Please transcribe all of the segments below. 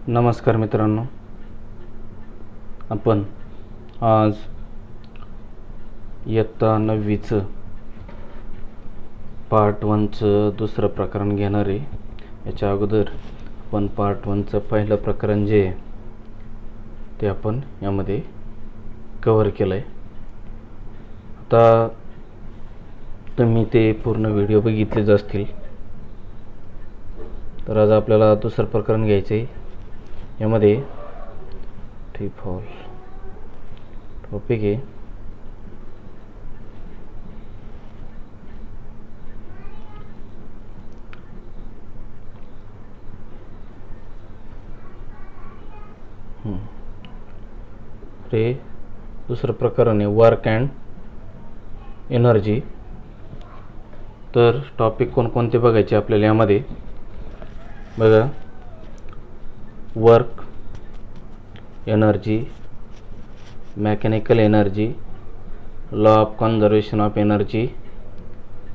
नमस्कार मित्रांनो, आपण आज इयत्ता 9वीचं पार्ट 1चं दुसरं प्रकरण घेणार आहे. याच्या अगोदर आपण पार्ट 1चं पहिलं प्रकरण जे आहे ते आपण यामध्ये कव्हर केलं आहे. आता तुम्ही ते पूर्ण व्हिडिओ बघितलेच असतील. तर आज आपल्याला दुसरं प्रकरण घ्यायचं आहे. यामध्ये ट्रीफॉल टॉपिक आहे. हे दुसरं प्रकरण आहे वर्क अँड एनर्जी. तर टॉपिक कोणकोणते बघायचे आपल्याला यामध्ये बघा. Work energy, mechanical energy, law of conservation of energy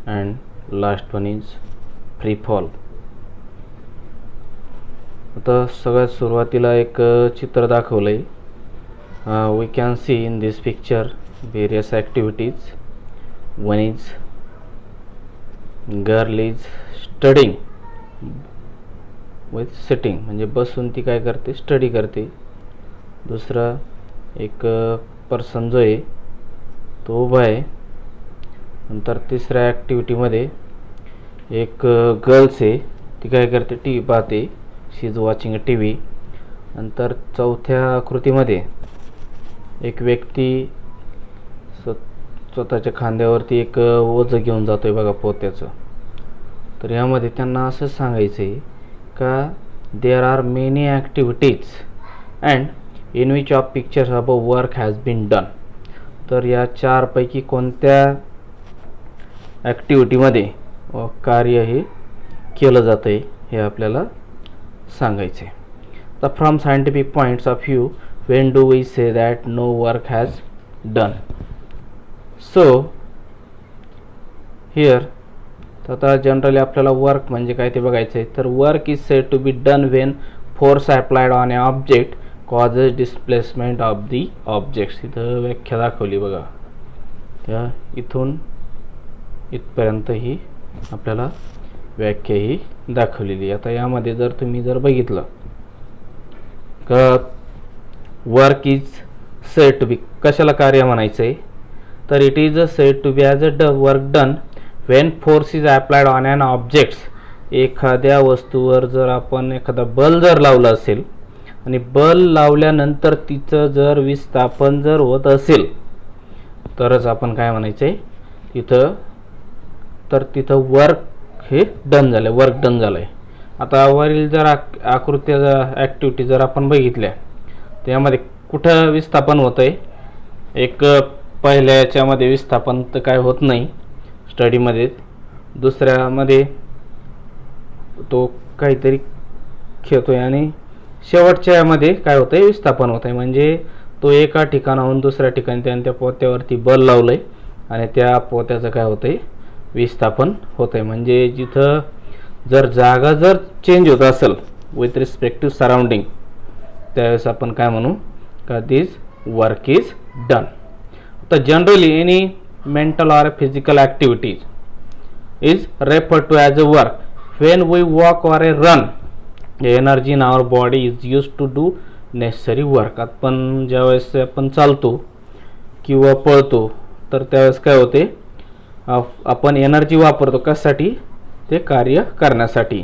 and last one is free fall. आता सगळ्यात सुरुवातीला एक चित्र दाखवलं आहे. We can see in this picture various activities. One is girl is studying with sitting, म्हणजे बसून ती काय करते, स्टडी करते. दुसरा एक पर्सन जो आहे तो उभा आहे. नंतर तिसऱ्या ॲक्टिव्हिटीमध्ये एक गर्ल्स आहे, ती काय करते, टी व्ही पाहते. She is watching a T V. नंतर चौथ्या आकृतीमध्ये एक व्यक्ती स्वतःच्या खांद्यावरती एक ओझं घेऊन जातो आहे बघा, पोत्याचं. तर यामध्ये त्यांना असं सांगायचं आहे का there are many activities and in which of pictures above work has been done. तर या चारपैकी कोणत्या ॲक्टिव्हिटीमध्ये कार्य हे केलं जातं आहे हे आपल्याला सांगायचं आहे. तर from scientific points of view when do we say that no work has done. So here आता जनरली आपल्याला वर्क म्हणजे काय ते बघायचं आहे. तर work is said to be done when force applied on a object causes displacement of the objects. इथं व्याख्या दाखवली बघा, त्या इथून इथपर्यंत ही आपल्याला व्याख्या ही दाखवलेली. आता यामध्ये जर तुम्ही बघितलं का work is said to be कशाला कार्य म्हणायचं आहे, तर it is said to be as a work done when force is applied on an objects. एखाद्या वस्तूवर जर आपण एखादा बल जर लावला असेल आणि बल लावल्यानंतर तिचं जर विस्थापन जर होत असेल तरच आपण काय म्हणायचं आहे तिथं, तर तिथं वर्क हे डन झालं, वर्क डन झालं आहे. आता वरील जर आकृत्या ॲक्टिव्हिटी जर आपण बघितल्या त्यामध्ये कुठं विस्थापन होतं आहे. एक पहिल्या याच्यामध्ये विस्थापन तर काय होत नाही स्टडीमध्ये. दुसऱ्यामध्ये तो काहीतरी खेळतो आहे आणि शेवटच्या यामध्ये काय होतं आहे, विस्थापन होतं आहे. म्हणजे तो एका ठिकाणाहून दुसऱ्या ठिकाणी त्याने त्या पोत्यावरती बल लावलं आहे आणि त्या पोत्याचं काय होतं आहे, विस्थापन होतं आहे. म्हणजे जिथं जर जागा जर चेंज होत असेल विथ रिस्पेक्ट टू सराउंडिंग त्यावेळेस आपण काय म्हणू का दिस वर्क इज डन. आता generally any mental or physical activities is referred to as a work. When we walk or a run, the energy in our body is used to do necessary work. आपण ज्यावेळेस आपण चालतो किंवा पळतो तर त्यावेळेस काय होते, आपण एनर्जी वापरतो कशासाठी, ते कार्य करण्यासाठी.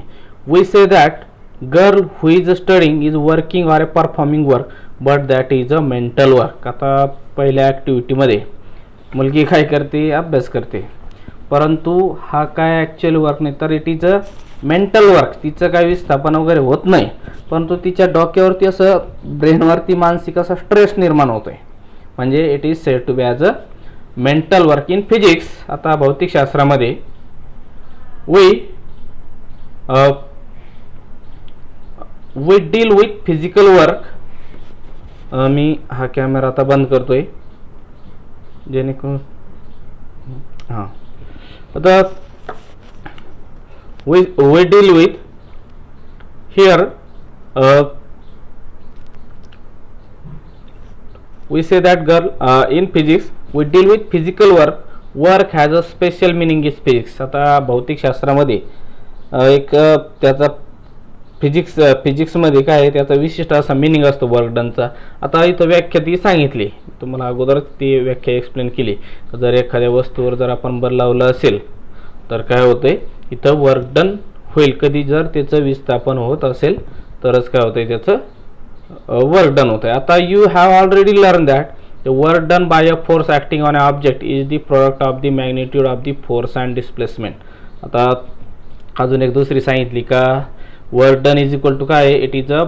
We say that girl who is studying is working or a performing work but that is a mental work. आता पहिल्या ॲक्टिव्हिटीमध्ये मुलगी काय करते, अभ्यास करते, परंतु हा काय ॲक्च्युअल वर्क नाही, तर it is a mental work. तिचं काय विस्थापन वगैरे होत नाही, परंतु तिच्या डोक्यावरती असं ब्रेनवरती मानसिक असा स्ट्रेस निर्माण होतो आहे. म्हणजे it is said to be as a mental work. In physics, आता भौतिकशास्त्रामध्ये we deal with physical work. मी हा कॅमेरा आता बंद करतोय जेणेकरून हां. आता we deal with here we say that girl in physics we deal with physical work has a special meaning in physics. आता भौतिकशास्त्रामध्ये एक त्याचा फिजिक्समध्ये काय आहे त्याचा विशिष्ट असा मिनिंग असतो वर्क डनचा. आता इथं व्याख्या ती सांगितली, तुम्हाला अगोदरच ती व्याख्या एक्सप्लेन केली. जर एखाद्या वस्तूवर जर आपण बल लावलं असेल तर काय होतंय, इथं वर्क डन होईल. कधी जर त्याचं विस्थापन होत असेल तरच काय होतंय, त्याचं वर्क डन होतंय. आता you have already learn that the work done by a force acting on a object is the product of the magnitude of the force and displacement. आता अजून एक दुसरी सांगितली का, work done is equal to काय, it is a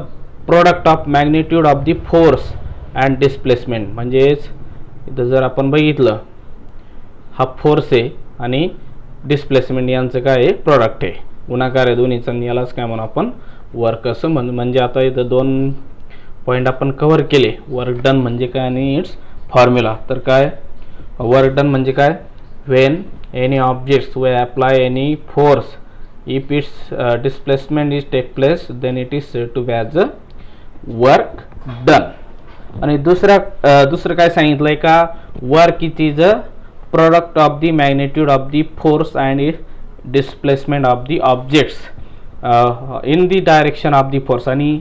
product of magnitude of the force and displacement. म्हणजेच इथं जर आपण बघितलं हा फोर्स आहे आणि डिस्प्लेसमेंट यांचं काय आहे, प्रोडक्ट आहे, गुणाकार आहे दोन्हीचा. यालाच काय म्हणून आपण वर्क असं म्हणजे आता इथं दोन पॉईंट आपण कव्हर केले. वर्क डन म्हणजे काय आणि इट्स फॉर्म्युला. तर काय वर्क डन म्हणजे काय, when any objects way apply any force if its displacement is take place then it is said to be as a work done. आणि दुसरं काय सांगितलंय का, work it is a product of the magnitude of the force and displacement of the objects in the direction of the force. आणि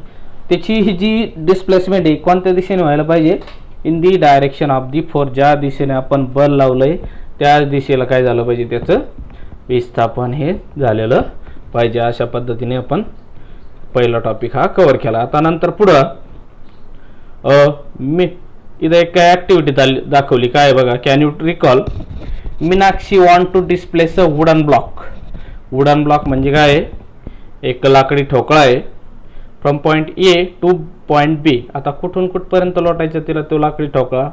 त्याची ही जी displacement आहे कोणत्या दिशेने व्हायला पाहिजे, in the direction of the force. ज्या दिशेने आपण बल लावलंय त्या दिशेला काय झालं पाहिजे, त्याचं विस्थापन हे झालेलं पाहिजे. अशा पद्धतीने आपण पहिला टॉपिक हा कव्हर केला. आता नंतर पुढं मी इथं एक काय ॲक्टिव्हिटी दाखवली, काय बघा, can you recall Meenakshi want to displace a wooden block. Wooden block म्हणजे काय, एक लाकडी ठोकळा आहे, from point A to point B. आता कुठून कुठपर्यंत लोटायचं तिला तो लाकडी ठोकळा,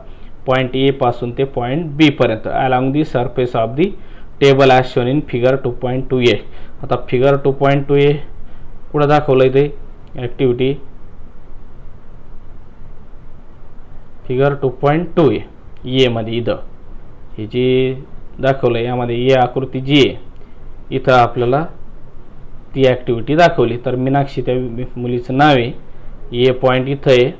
पॉईंट ए पासून ते पॉईंट बी पर्यंत, along the surface of the table as shown in figure 2.2a. आता फिगर 2.2a कुठं दाखवलं आहे ते ॲक्टिव्हिटी, फिगर 2.2a ए मध्ये इथं हे जे दाखवलं आहे यामध्ये ए आकृती जी आहे, इथं आपल्याला ती ॲक्टिव्हिटी दाखवली. तर मीनाक्षी त्या मुलीचं नाव आहे, ए पॉईंट इथं आहे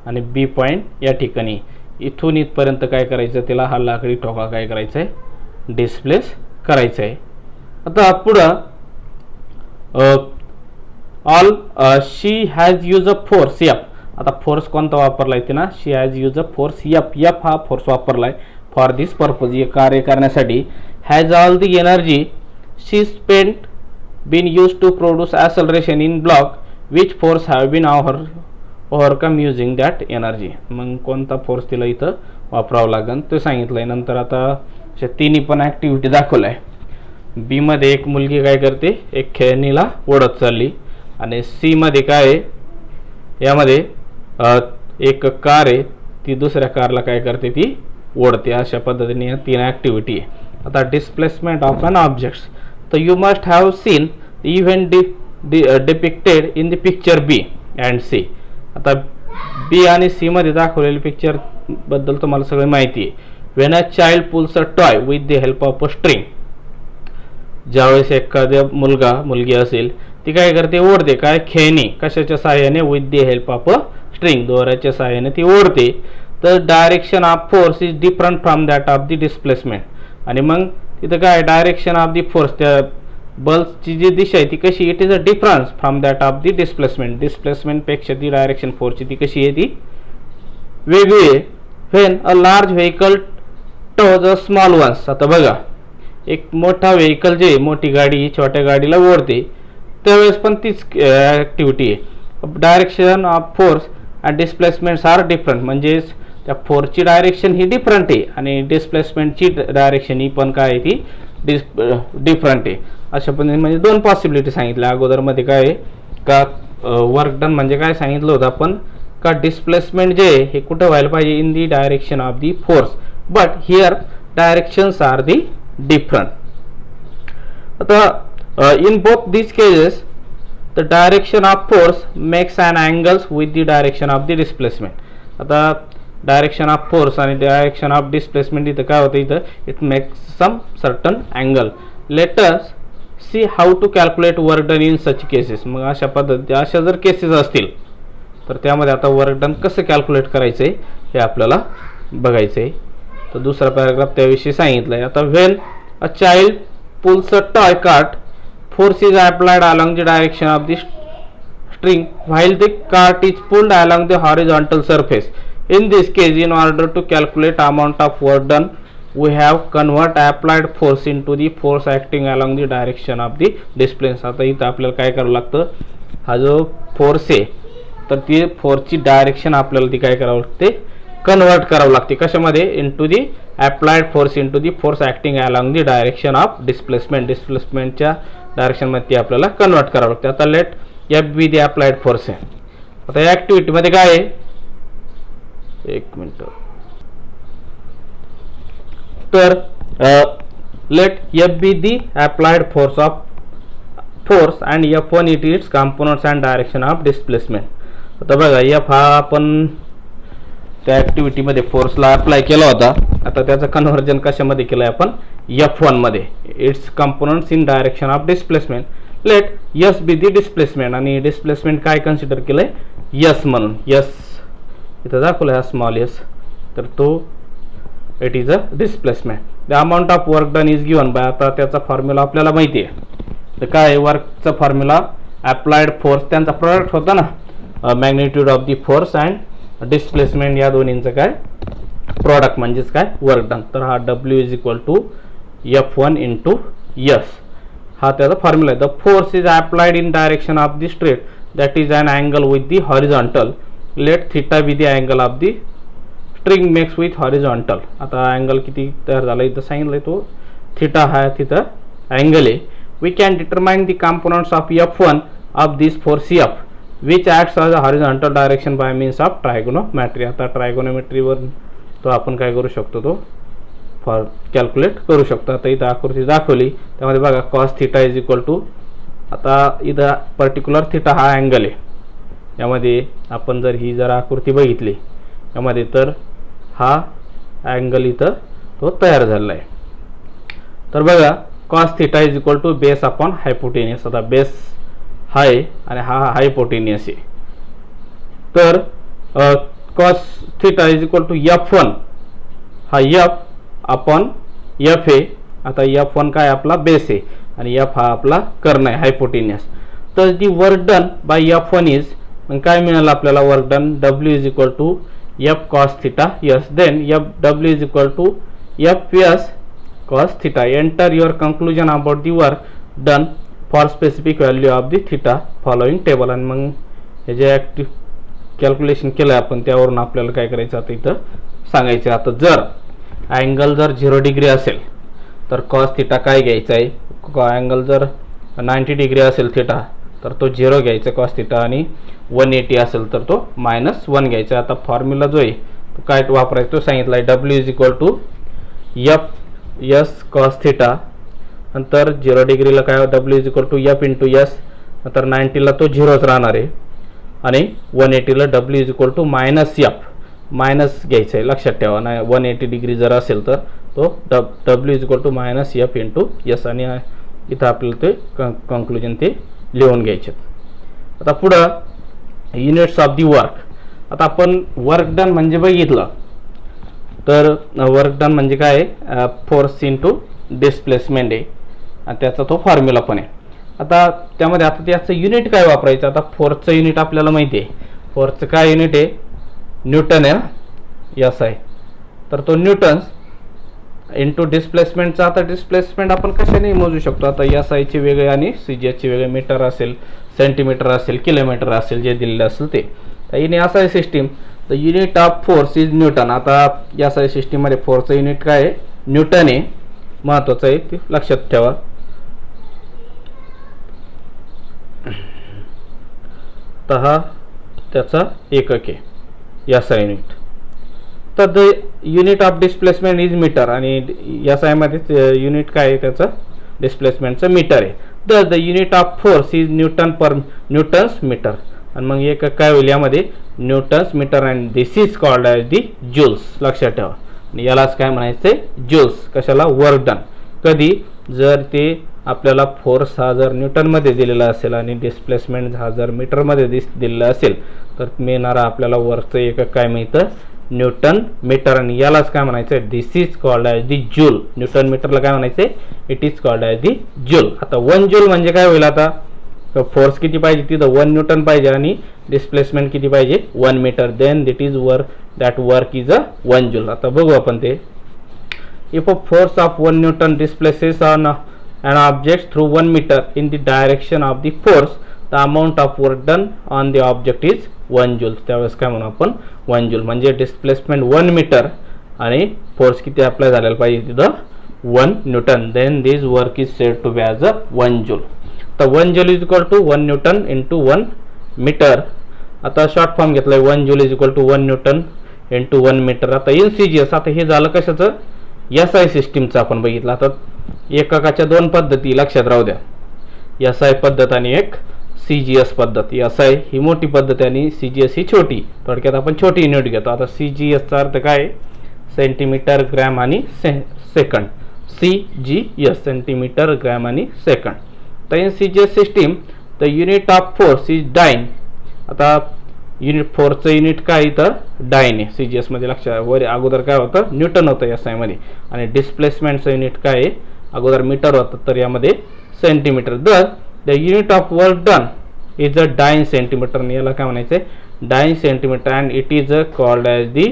आणि बी पॉईंट या ठिकाणी. इथून इथपर्यंत काय करायचं, तिला हा लाकडी ठोकळा काय करायचा आहे, डिस्प्लेस करायचं आहे. आता पुढं all she has use a force F. आता फोर्स कोणता वापरला आहे ना, she has use a force F. F हा फोर्स वापरला आहे फॉर दिस पर्पज, हे कार्य करण्यासाठी. Has all the energy she spent been use to produce acceleration in block which force have been overcome using that energy. मग कोणता force तिला इथं वापरावं लागेल ते सांगितलं आहे. नंतर आता अशा तिन्ही पण ॲक्टिव्हिटी दाखवल्या आहे. बी मध्ये एक मुलगी काय करते, एक खेळणीला ओढत चालली. आणि सी मध्ये काय आहे, यामध्ये एक कार आहे, ती दुसऱ्या कारला काय करते, ती ओढते. अशा पद्धतीने या तीन ॲक्टिव्हिटी आहे. आता डिस्प्लेसमेंट ऑफ एन ऑब्जेक्ट्स, तर you must have seen event depicted in the picture b and c. आता बी आणि सी मध्ये दाखवलेली पिक्चर बद्दल तुम्हाला सगळी माहिती आहे. When a child pools a toy with the help of a string. ज्यावेळेस एखाद्या मुलगी असेल ती काय करते, ओढते काय, खेळणी, कशाच्या सहाय्याने, with the help of a string, दोऱ्याच्या सहाय्याने ती ओढते. तर direction of force is different from that of the displacement. आणि मग तिथं काय, डायरेक्शन ऑफ द फोर्स, त्या बल्सची जी दिशा आहे ती कशी, it is a difference from that of the displacement. डिस्प्लेसमेंटपेक्षा ती डायरेक्शन फोर्सची ती कशी आहे, ती वेगळी आहे. When a large vehicle tows a small ones. आता बघा, एक मोठा व्हेकल जे मोठी गाडी छोट्या गाडीला ओढते, त्यावेळेस पण तीच ॲक्टिव्हिटी आहे. Direction of force and displacements are different. म्हणजेच त्या फोर्सची डायरेक्शन ही डिफरंट आहे आणि डिस्प्लेसमेंटची डायरेक्शन ही पण काय आहे, ती डिफरंट आहे. अशा पद्धतीने म्हणजे दोन पॉसिबिलिटी सांगितल्या. अगोदरमध्ये काय आहे का, वर्क डन म्हणजे काय सांगितलं होतं आपण का, डिस्प्लेसमेंट जे आहे हे कुठं व्हायला पाहिजे, in the direction of the force, but here directions are the different. आता in both these cases the direction of force makes an angles with the direction of the displacement. आता डायरेक्शन ऑफ फोर्स आणि direction of displacement इथं काय होतं, इथं it makes some certain angle. Let us see how to calculate work done in such cases. मग अशा पद्धती, अशा जर केसेस असतील तर त्यामध्ये आता वर्क डन कसं कॅल्क्युलेट करायचं आहे हे आपल्याला बघायचं आहे. तर दुसरा पॅराग्राफ त्याविषयी सांगितलं आहे. आता when a child pools a toy cart force is applied along the direction of the string while the cart is pulled along the horizontal surface. In this case, in order to calculate amount of work done, we have convert applied force into the force acting along the direction of the displacement. आता इथं आपल्याला काय करावं लागतं, हा जो force आहे तर ती फोर्सची डायरेक्शन आपल्याला ती काय करावं लागते, कन्वर्ट करावं लागते कशामध्ये, into the applied force into the force acting along the direction of डिस्प्लेसमेंटच्या डायरेक्शनमध्ये ती आपल्याला कन्वर्ट करावं लागते. आता let F be the applied force आहे. आता या ॲक्टिव्हिटीमध्ये काय आहे, एक मिनिट, तर let F be the applied force and F one its components and direction of displacement. आता बघा एफ हा आपण त्या ॲक्टिव्हिटीमध्ये फोर्सला अप्लाय केला होता. आता त्याचं कन्व्हर्जन कशामध्ये केलं आहे आपण, एफ वनमध्ये, its components in direction of displacement. Let s be the displacement, आणि डिस्प्लेसमेंट काय कन्सिडर केलं आहे, यस म्हणून. यस इथं दाखवलं आहे स्मॉल यस, तर तो it is a displacement. The amount of work done is given by, आता त्याचा फॉर्म्युला आपल्याला माहिती आहे. तर काय वर्कचा फॉर्म्युला, अप्लाइड फोर्स त्यांचा प्रोडक्ट होता ना, magnitude of the force and displacement, या दोन्हींचं काय प्रोडक्ट म्हणजेच काय वर्क डन. तर हा W is equal to F one into s, हा त्याचा फॉर्म्युला आहे. The force is applied in direction of the straight that is an angle with the horizontal. Let theta be the angle of the string makes with horizontal. आता angle किती तयार झाला इथं सांगितलं आहे, तो थिटा हा तिथं अँगल आहे. We can determine the components of F one of this force F which acts as a horizontal direction by means of trigonometry. आता ट्रायगोनोमेट्रीवर तो आपण काय करू शकतो, तो फॉर कॅल्क्युलेट करू शकतो. आता इथं आकृती दाखवली, त्यामध्ये बघा cos theta is equal to, आता इथं पर्टिक्युलर थिटा हा अँगल आहे. यामध्ये आपण जर आकृती बघितली यामध्ये, तर हा अँगल इथं तो तयार झालेला आहे. तर बघा cos theta is equal to base upon hypotenuse. आता बेस हाय आणि हा हायपोटेनियस आहे. तर cos theta is equal to F one, हा एफ अपॉन एफ आहे. आता एफ वन काय आपला बेस आहे आणि एफ हा आपला कर्ण आहे, हायपोटेनियस. तर the work done by F one is, काय मिळालं आपल्याला work done, W is equal to F cos theta s, then F W is equal to F yes cos theta. Enter your conclusion about the work done for specific value of the theta following table. आणि मग हे जे calculation केलं आपण त्यावरून आपल्याला काय करायचं आता इथं सांगायचं. आता जर अँगल जर 0 डिग्री असेल तर कॉस थिटा काय घ्यायचा आहे, अँगल जर 90 डिग्री असेल थिटा तर तो 0 घ्यायचा कॉस थिटा, आणि 180 असेल तर तो -1 घ्यायचा. आता फॉर्म्युला जो आहे तो काय वापरायचा तो सांगितला आहे, W is equal to F yes cos theta, नंतर 0 डिग्रीला काय W is equal to F into S, नंतर 90ला तो 0च राहणार आहे, आणि 180ला W is equal to F minus घ्यायचं आहे. लक्षात ठेवा ना, 180 डिग्री जर असेल तर तो W is equal to F into s, आणि इथं आपल्याला ते कंक्लुजन ते लिहून घ्यायचे. आता पुढं युनिट्स ऑफ दी वर्क. आता आपण वर्क डन म्हणजे बघितलं, तर वर्क डन म्हणजे काय, फोर्स इंटू डिस्प्लेसमेंट आहे, आणि त्याचा तो फॉर्म्युला पण आहे. आता त्यामध्ये आता त्याचं युनिट काय वापरायचं, आता फोर्सचं युनिट आपल्याला माहिती आहे. फोर्सचं काय युनिट आहे, न्यूटन आहे ना, यस आहे, तर तो न्यूटन्स इंटू डिस्प्लेसमेंटचा. आता डिस्प्लेसमेंट आपण कशाने मोजू शकतो, आता एस आयचे वेगळे आणि सी जी एचचे वेगळे, मीटर असेल, सेंटीमीटर असेल, किलोमीटर असेल, जे दिलेलं असेल ते. तर in S I system the unit of force is Newton. आता एस आय सिस्टीममध्ये फोर्सचं युनिट काय आहे, न्यूटन आहे, महत्त्वाचं आहे ते लक्षात ठेवा. तर हा त्याचा एकक आहे एस आय युनिट. तर the unit of displacement is metre, आणि एस आयमध्ये युनिट काय आहे त्याचं डिस्प्लेसमेंटचं मीटर आहे. The unit of force is newton per newtons metre, आणि मग एकक काय होईल यामध्ये newtons metre, and this is called as the joules. लक्षात ठेवा, आणि यालाच काय म्हणायचं आहे, जूल्स. कशाला, वर्क डन. कधी जर ते आपल्याला फोर्स हा जर न्यूटनमध्ये दिलेला असेल आणि डिस्प्लेसमेंट हा जर मीटरमध्ये दिलेला असेल तर मिळणारा आपल्याला वर्कचं एकक काय मिळतं, न्यूटन मीटर. आणि यालाच काय म्हणायचं आहे, this is called as the joule. Newton मीटरला काय म्हणायचं आहे, it is called as the joule. आता 1 जूल म्हणजे काय होईल, आता फोर्स किती पाहिजे तिथं 1 न्यूटन पाहिजे आणि डिस्प्लेसमेंट किती पाहिजे 1 metre. Then this is work, that work is 1 joule. आता बघू आपण ते. If a force of 1 newton displaces on an object through 1 meter in the direction of the force, the amount of work done on the object is 1 joule. त्यावेळेस काय म्हणू आपण 1 joule म्हणजे displacement 1 metre आणि फोर्स किती apply झालेला पाहिजे तिथं 1 newton. Then this work is said to be as 1 joule. तर 1 joule is equal to 1 newton into 1 metre. आता शॉर्ट फॉर्म घेतलाय 1 joule is equal to 1 newton into 1 metre. आता इन CGS, आता हे झालं कशाचं, SI सिस्टीमचं आपण बघितलं. आता एककाच्या 2 पद्धती लक्षात राहू द्या, SI पद्धत आणि एक CGS पद्धत. SI ही मोठी पद्धत आणि CGS ही छोटी. थोडक्यात आपण छोटी युनिट घेतो. आता CGSचा अर्थ काय, सेंटीमीटर, ग्रॅम आणि सेकंड. CGS सेंटीमीटर, ग्रॅम आणि सेकंड. तर in CGS system the unit of force is dyne. आता युनिट फोर्सचं युनिट काय इथं डाइन आहे CGS मध्ये. लक्षात, वर अगोदर काय होतं न्यूटन होतं SI मध्ये. आणि डिस्प्लेसमेंटचं युनिट काय आहे, अगोदर मीटर होतं तर यामध्ये centimetre. The unit of work done is a dyne centimetre. याला काय म्हणायचं आहे, dyne centimetre. And it is called as दी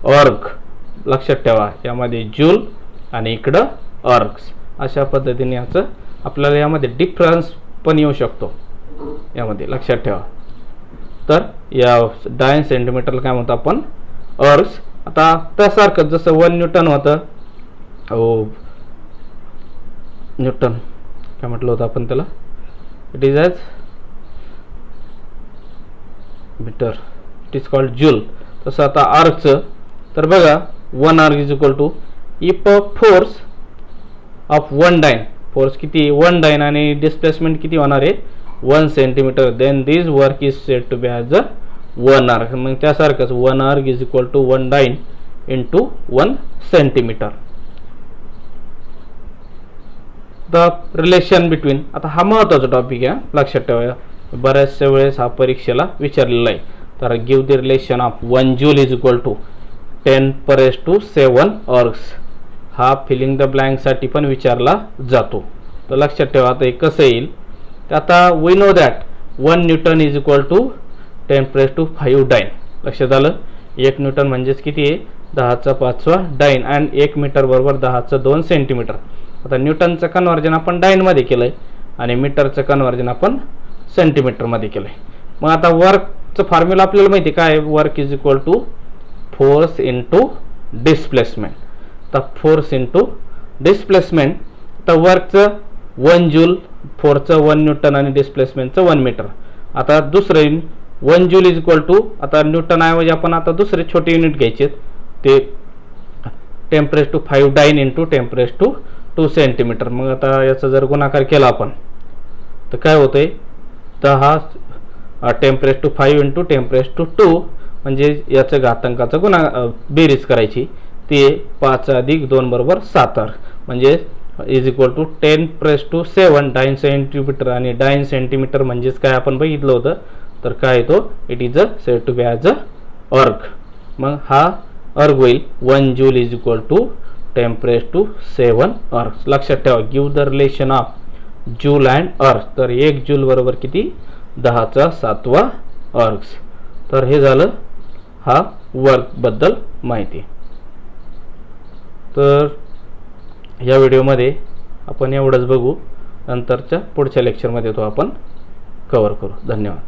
अर्ग. लक्षात ठेवा, यामध्ये जूल आणि इकडं अर्ग्स. अशा पद्धतीने याचं आपल्याला यामध्ये डिफरन्स पण येऊ शकतो यामध्ये, लक्षात ठेवा. तर या डाइन सेंटीमीटरला काय म्हणतो आपण अर्ग्स. आता त्यासारखं जसं 1 न्यूटन होतं, न्यूटन काय म्हटलं होतं आपण त्याला, it is as metre, it is called joule. तसं आता आर्कचं तर बघा 1 erg is equal to if a force of 1 dyne. Force किती 1 डाइन आणि डिस्प्लेसमेंट किती होणार आहे 1 centimetre. Then this work is said to be as 1 erg. मग त्यासारखंच 1 erg is equal to 1 dyne into 1 centimetre. The relation between, आता हा महत्त्वाचा टॉपिक आहे, लक्षात ठेवा. बऱ्याचशा वेळेस हा परीक्षेला विचारलेला आहे. तर give the relation of 1 joule is equal to 10⁻⁷ ergs. हा फिलिंग द ब्लँकसाठी पण विचारला जातो. तर लक्षात ठेवा. आता हे कसं येईल, तर आता we know that 1 newton is equal to 10⁵ dyne. लक्षात आलं, 1 न्यूटन म्हणजेच किती आहे 10⁵ डाइन. अँड 1 मीटर बरोबर 10⁻² सेंटीमीटर. आता न्यूटनचं कन्व्हर्जन आपण डाइनमध्ये केलं आहे आणि मीटरचं कन्व्हर्जन आपण सेंटीमीटरमध्ये केलं आहे. मग आता वर्कचं फॉर्म्युला आपल्याला माहिती आहे काय, work is equal to force into displacement. तर फोर्स इंटू डिस्प्लेसमेंट. तर वर्कचं 1 जूल, फोर्सचं 1 न्यूटन आणि डिस्प्लेसमेंटचं 1 मीटर. आता दुसरं 1 जूल इज इक्वल टू, आता न्यूटन ऐवजी आपण आता दुसरे छोटे युनिट घ्यायचे ते 10⁵ डाइन इंटू 10⁻² सेंटीमीटर. मग आता याचा जर गुणाकार केला आपण तर काय होतंय, तर हा 10⁵ इंटू 10⁻² म्हणजे याचं घातांकाचं बेरीज करायची. ते 5 + 2 बरोबर 7 म्हणजे is equal to 10⁻⁷ dyne centimetre. आणि डाइन सेंटीमीटर म्हणजेच काय आपण बघितलं होतं, तर काय येतो it is said to be as erg. मग हा अर्ग होईल 1 joule is equal to 10⁻⁷ ergs. लक्षात ठेवा, give the relation of joule and erg. तर 1 जूल बरोबर किती 10⁷ अर्ग्स. तर हे झालं हा वर्कबद्दल माहिती. तर या व्हिडिओमध्ये आपण एवढंच बघू. नंतरच्या पुढच्या लेक्चरमध्ये तो आपण कव्हर करू. धन्यवाद.